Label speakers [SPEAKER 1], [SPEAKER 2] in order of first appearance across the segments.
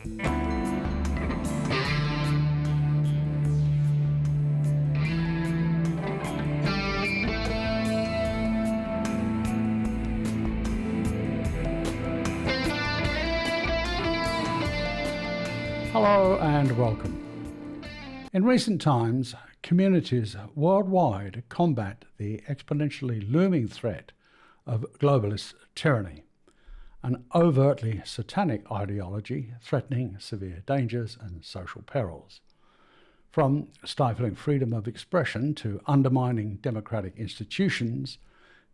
[SPEAKER 1] Hello and welcome. In recent times, communities worldwide combat the exponentially looming threat of globalist tyranny, an overtly satanic ideology threatening severe dangers and social perils. From stifling freedom of expression to undermining democratic institutions,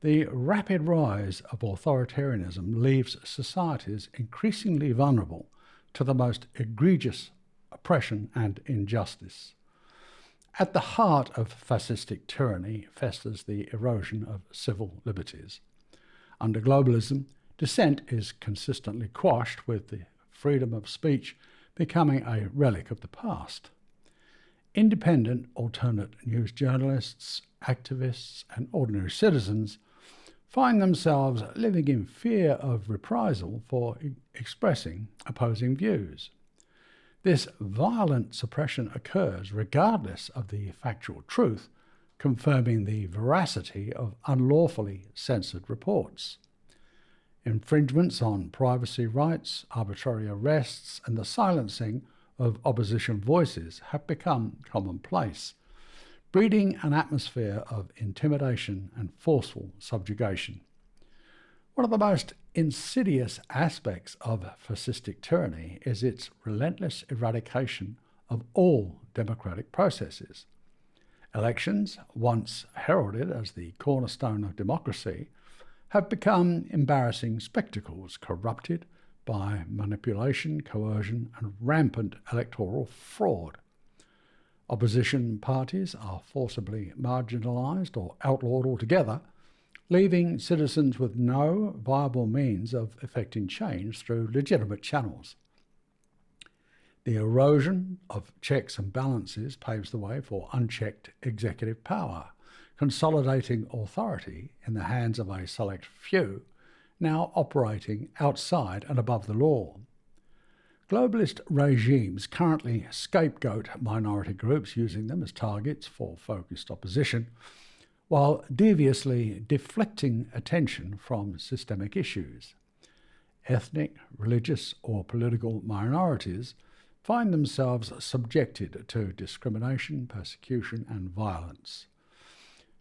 [SPEAKER 1] the rapid rise of authoritarianism leaves societies increasingly vulnerable to the most egregious oppression and injustice. At the heart of fascistic tyranny festers the erosion of civil liberties. Under globalism, dissent is consistently quashed, with the freedom of speech becoming a relic of the past. Independent alternate news journalists, activists, and ordinary citizens find themselves living in fear of reprisal for expressing opposing views. This violent suppression occurs regardless of the factual truth, confirming the veracity of unlawfully censored reports. Infringements on privacy rights, arbitrary arrests, and the silencing of opposition voices have become commonplace, breeding an atmosphere of intimidation and forceful subjugation. One of the most insidious aspects of fascistic tyranny is its relentless eradication of all democratic processes. Elections, once heralded as the cornerstone of democracy, have become embarrassing spectacles corrupted by manipulation, coercion, and rampant electoral fraud. Opposition parties are forcibly marginalised or outlawed altogether, leaving citizens with no viable means of effecting change through legitimate channels. The erosion of checks and balances paves the way for unchecked executive power, consolidating authority in the hands of a select few, now operating outside and above the law. Globalist regimes currently scapegoat minority groups, using them as targets for focused opposition, while deviously deflecting attention from systemic issues. Ethnic, religious, or political minorities find themselves subjected to discrimination, persecution, and violence.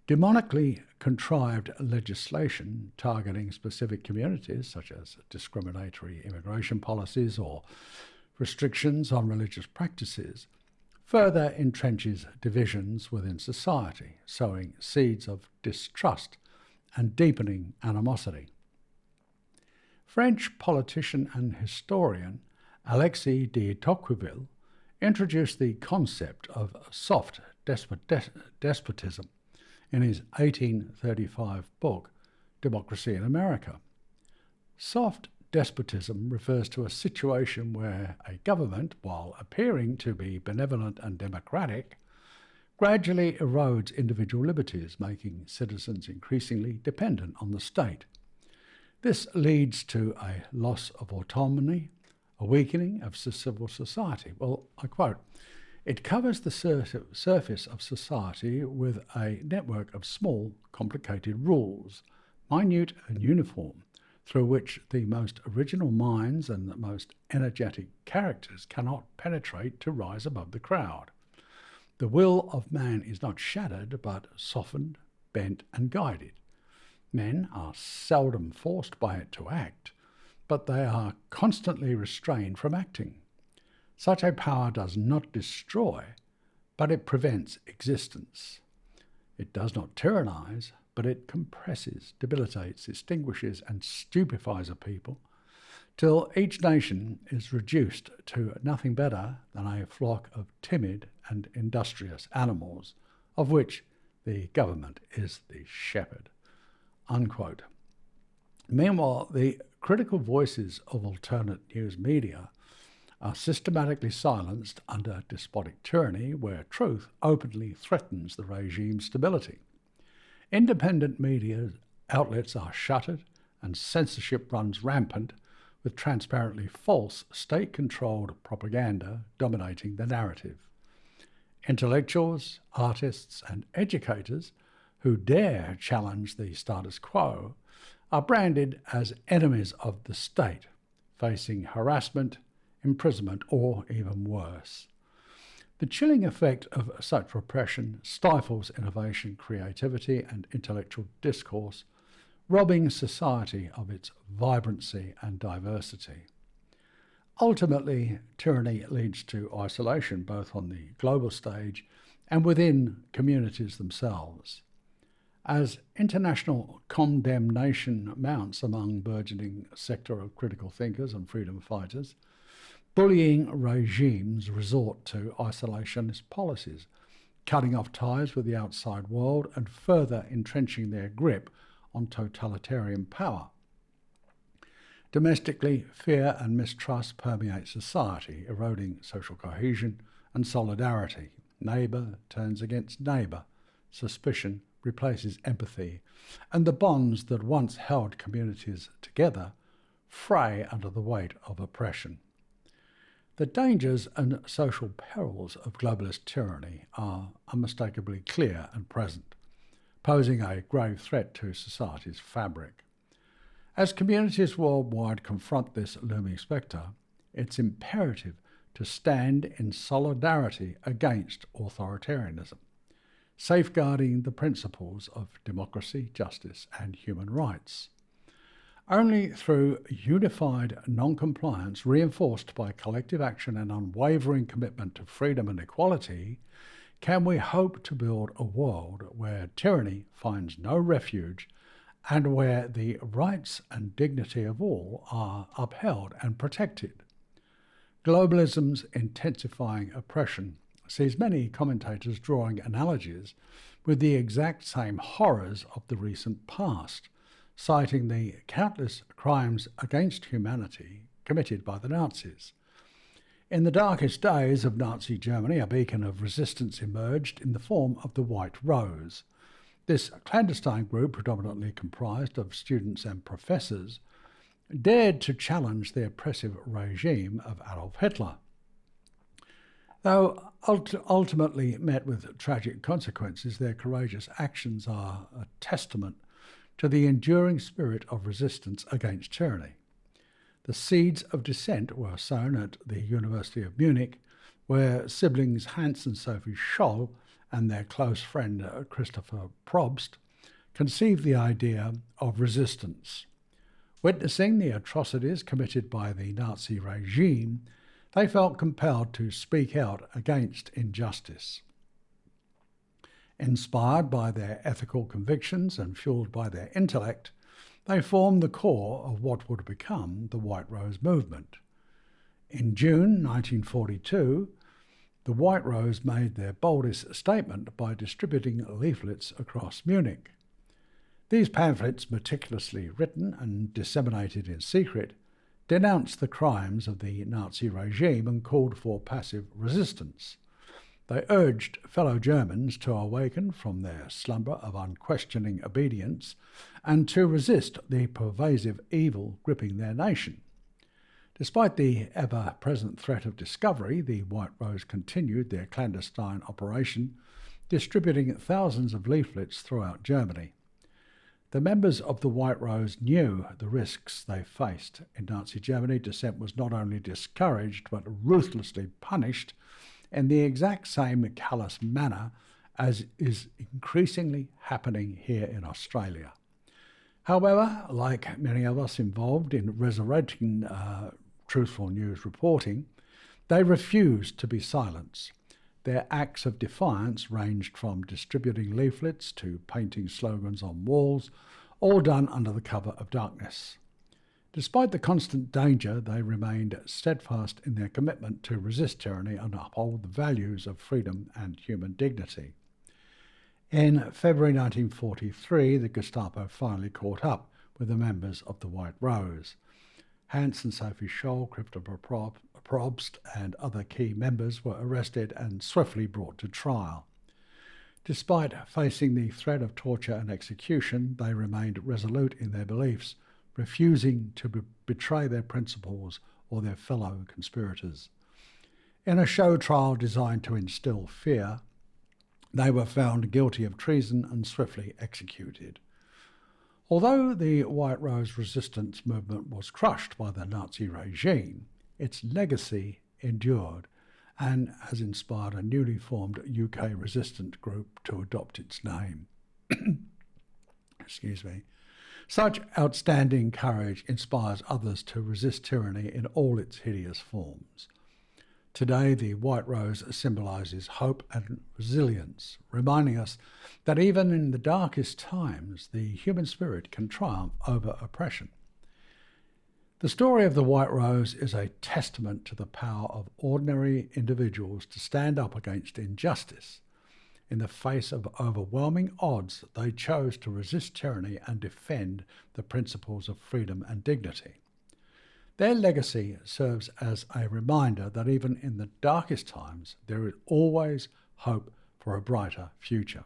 [SPEAKER 1] Demonically contrived legislation targeting specific communities, such as discriminatory immigration policies or restrictions on religious practices, further entrenches divisions within society, sowing seeds of distrust and deepening animosity. French politician and historian Alexis de Tocqueville introduced the concept of soft despotism in his 1835 book, Democracy in America. Soft despotism refers to a situation where a government, while appearing to be benevolent and democratic, gradually erodes individual liberties, making citizens increasingly dependent on the state. This leads to a loss of autonomy, a weakening of civil society. Well, I quote, "It covers the surface of society with a network of small, complicated rules, minute and uniform, through which the most original minds and the most energetic characters cannot penetrate to rise above the crowd. The will of man is not shattered, but softened, bent, and guided. Men are seldom forced by it to act, but they are constantly restrained from acting. Such a power does not destroy, but it prevents existence. It does not tyrannize, but it compresses, debilitates, extinguishes, and stupefies a people, till each nation is reduced to nothing better than a flock of timid and industrious animals, of which the government is the shepherd." Unquote. Meanwhile, the critical voices of alternate news media are systematically silenced under despotic tyranny, where truth openly threatens the regime's stability. Independent media outlets are shuttered and censorship runs rampant, with transparently false state-controlled propaganda dominating the narrative. Intellectuals, artists, and educators who dare challenge the status quo are branded as enemies of the state, facing harassment, imprisonment, or even worse. The chilling effect of such repression stifles innovation, creativity, and intellectual discourse, robbing society of its vibrancy and diversity. Ultimately, tyranny leads to isolation both on the global stage and within communities themselves. As international condemnation mounts among burgeoning sector of critical thinkers and freedom fighters, bullying regimes resort to isolationist policies, cutting off ties with the outside world and further entrenching their grip on totalitarian power. Domestically, fear and mistrust permeate society, eroding social cohesion and solidarity. Neighbour turns against neighbour. Suspicion replaces empathy, and the bonds that once held communities together fray under the weight of oppression. The dangers and social perils of globalist tyranny are unmistakably clear and present, posing a grave threat to society's fabric. As communities worldwide confront this looming spectre, it's imperative to stand in solidarity against authoritarianism, safeguarding the principles of democracy, justice, and human rights. Only through unified non-compliance reinforced by collective action and unwavering commitment to freedom and equality can we hope to build a world where tyranny finds no refuge and where the rights and dignity of all are upheld and protected. Globalism's intensifying oppression sees many commentators drawing analogies with the exact same horrors of the recent past, citing the countless crimes against humanity committed by the Nazis. In the darkest days of Nazi Germany, a beacon of resistance emerged in the form of the White Rose. This clandestine group, predominantly comprised of students and professors, dared to challenge the oppressive regime of Adolf Hitler. Though ultimately met with tragic consequences, their courageous actions are a testament to the enduring spirit of resistance against tyranny. The seeds of dissent were sown at the University of Munich, where siblings Hans and Sophie Scholl and their close friend Christopher Probst conceived the idea of resistance. Witnessing the atrocities committed by the Nazi regime, they felt compelled to speak out against injustice. Inspired by their ethical convictions and fueled by their intellect, they formed the core of what would become the White Rose movement. In June 1942, the White Rose made their boldest statement by distributing leaflets across Munich. These pamphlets, meticulously written and disseminated in secret, denounced the crimes of the Nazi regime and called for passive resistance. They urged fellow Germans to awaken from their slumber of unquestioning obedience and to resist the pervasive evil gripping their nation. Despite the ever-present threat of discovery, the White Rose continued their clandestine operation, distributing thousands of leaflets throughout Germany. The members of the White Rose knew the risks they faced. In Nazi Germany, dissent was not only discouraged but ruthlessly punished in the exact same callous manner as is increasingly happening here in Australia. However, like many of us involved in resurrecting truthful news reporting, they refused to be silenced. Their acts of defiance ranged from distributing leaflets to painting slogans on walls, all done under the cover of darkness. Despite the constant danger, they remained steadfast in their commitment to resist tyranny and uphold the values of freedom and human dignity. In February 1943, the Gestapo finally caught up with the members of the White Rose. Hans and Sophie Scholl, Christopher Probst, and other key members were arrested and swiftly brought to trial. Despite facing the threat of torture and execution, they remained resolute in their beliefs, refusing to betray their principles or their fellow conspirators. In a show trial designed to instill fear, they were found guilty of treason and swiftly executed. Although the White Rose resistance movement was crushed by the Nazi regime, its legacy endured and has inspired a newly formed UK resistance group to adopt its name. Excuse me. Such outstanding courage inspires others to resist tyranny in all its hideous forms. Today, the White Rose symbolises hope and resilience, reminding us that even in the darkest times, the human spirit can triumph over oppression. The story of the White Rose is a testament to the power of ordinary individuals to stand up against injustice. In the face of overwhelming odds, they chose to resist tyranny and defend the principles of freedom and dignity. Their legacy serves as a reminder that even in the darkest times, there is always hope for a brighter future.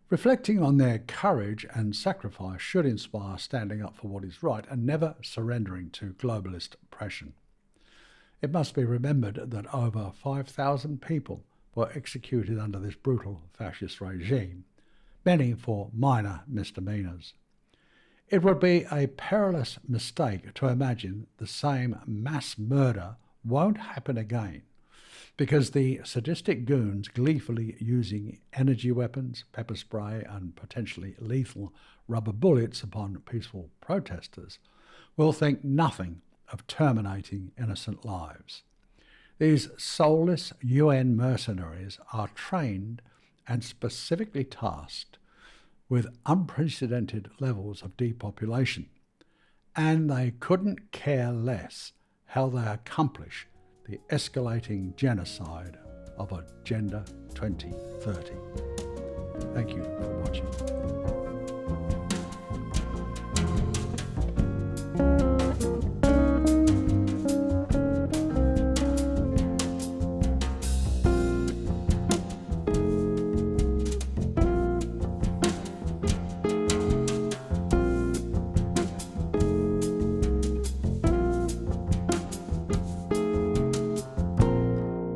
[SPEAKER 1] Reflecting on their courage and sacrifice should inspire standing up for what is right and never surrendering to globalist oppression. It must be remembered that over 5,000 people were executed under this brutal fascist regime, many for minor misdemeanours. It would be a perilous mistake to imagine the same mass murder won't happen again, because the sadistic goons gleefully using energy weapons, pepper spray and potentially lethal rubber bullets upon peaceful protesters will think nothing of terminating innocent lives. These soulless UN mercenaries are trained and specifically tasked with unprecedented levels of depopulation, and they couldn't care less how they accomplish the escalating genocide of Agenda 2030. Thank you for watching.